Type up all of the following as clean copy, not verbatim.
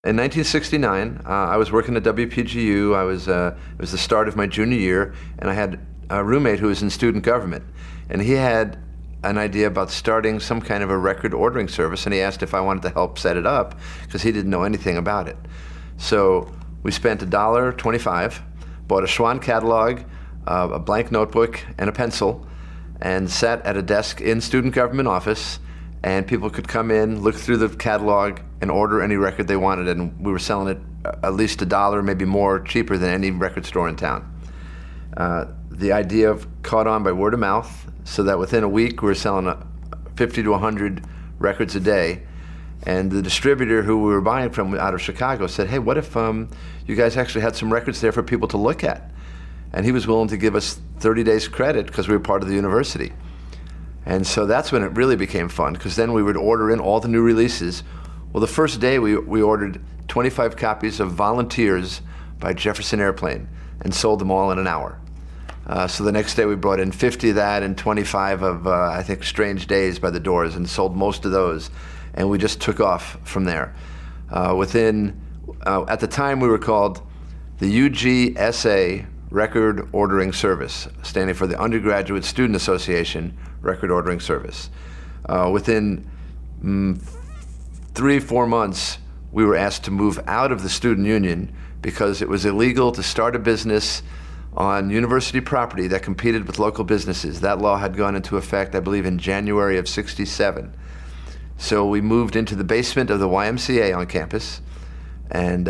In 1969, I was working at WPGU. It was the start of my junior year, and I had a roommate who was in student government, and he had an idea about starting some kind of a record ordering service, and he asked if I wanted to help set it up because he didn't know anything about it. So we spent $1.25, bought a Schwann catalog, a blank notebook, and a pencil, and sat at a desk in student government office, and people could come in, look through the catalog, and order any record they wanted, and we were selling it at least $1, maybe more, cheaper than any record store in town. The idea caught on by word of mouth, so that within a week we were selling 50 to 100 records a day. And the distributor who we were buying from out of Chicago said, "Hey, what if you guys actually had some records there for people to look at?" And he was willing to give us 30 days credit because we were part of the university. And so that's when it really became fun, because then we would order in all the new releases. Well, the first day we ordered 25 copies of Volunteers by Jefferson Airplane and sold them all in an hour. So the next day we brought in 50 of that and 25 of, I think, Strange Days by the Doors, and sold most of those. And we just took off from there. At the time we were called the UGSA Record Ordering Service, standing for the Undergraduate Student Association Record Ordering Service. Within 3-4 months, we were asked to move out of the student union because it was illegal to start a business on university property that competed with local businesses. That law had gone into effect, I believe, in January of '67. So we moved into the basement of the YMCA on campus, and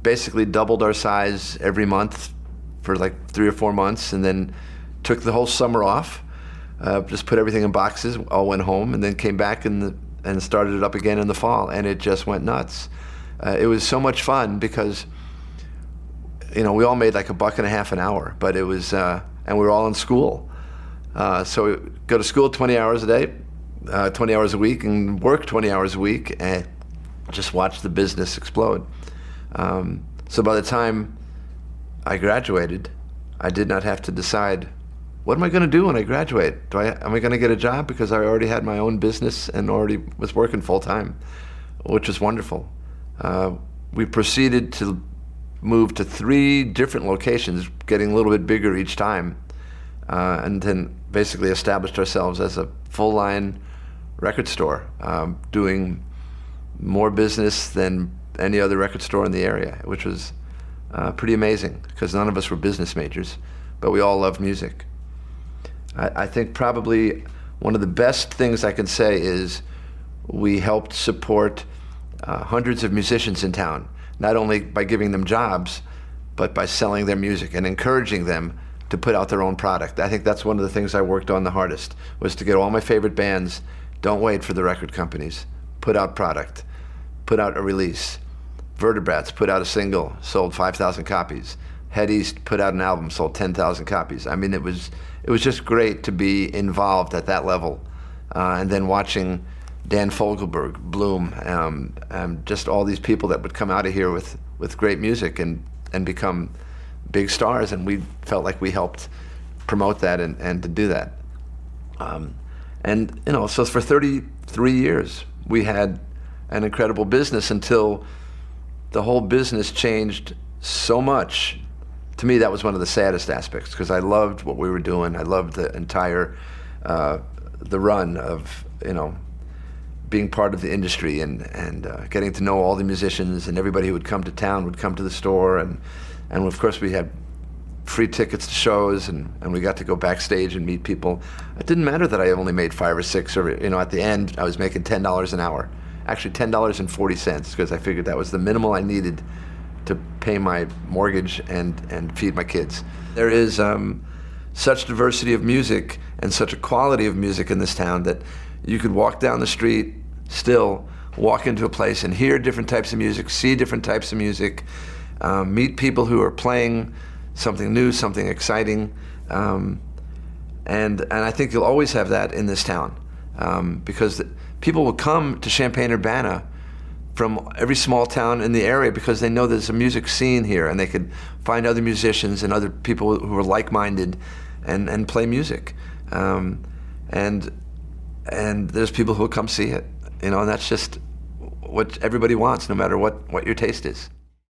basically doubled our size every month for like 3 or 4 months, and then took the whole summer off, just put everything in boxes, all went home, and then came back and started it up again in the fall, and it just went nuts. It was so much fun because, you know, we all made like $1.50 an hour, but it was, and we were all in school. So we go to school 20 hours a day, 20 hours a week, and work 20 hours a week, and just watch the business explode. So by the time I graduated, I did not have to decide, what am I going to do when I graduate? Am I going to get a job? Because I already had my own business and already was working full time, which was wonderful. We proceeded to move to 3 different locations, getting a little bit bigger each time, and then basically established ourselves as a full-line record store, doing more business than any other record store in the area, which was pretty amazing because none of us were business majors, but we all loved music. I think probably one of the best things I can say is we helped support hundreds of musicians in town, not only by giving them jobs, but by selling their music and encouraging them to put out their own product. I think that's one of the things I worked on the hardest, was to get all my favorite bands, don't wait for the record companies, put out product, put out a release. Vertebrats put out a single, sold 5,000 copies. Head East put out an album, sold 10,000 copies. I mean, it was just great to be involved at that level. And then watching Dan Fogelberg bloom, just all these people that would come out of here with great music and become big stars, and we felt like we helped promote that and to do that. And you know, so for 33 years we had an incredible business until the whole business changed so much. To me, that was one of the saddest aspects, because I loved what we were doing. I loved the entire the run of, you know, being part of the industry and getting to know all the musicians, and everybody who would come to town would come to the store, and of course we had free tickets to shows, and we got to go backstage and meet people. It didn't matter that I only made 5 or 6, or, you know, at the end I was making $10 an hour. Actually $10.40, because I figured that was the minimal I needed to pay my mortgage and feed my kids. There is such diversity of music and such a quality of music in this town that you could walk down the street, still walk into a place and hear different types of music, see different types of music, meet people who are playing something new, something exciting, and I think you'll always have that in this town, because people will come to Champaign-Urbana from every small town in the area because they know there's a music scene here, and they could find other musicians and other people who are like-minded and play music. And there's people who will come see it, you know, and that's just what everybody wants, no matter what your taste is.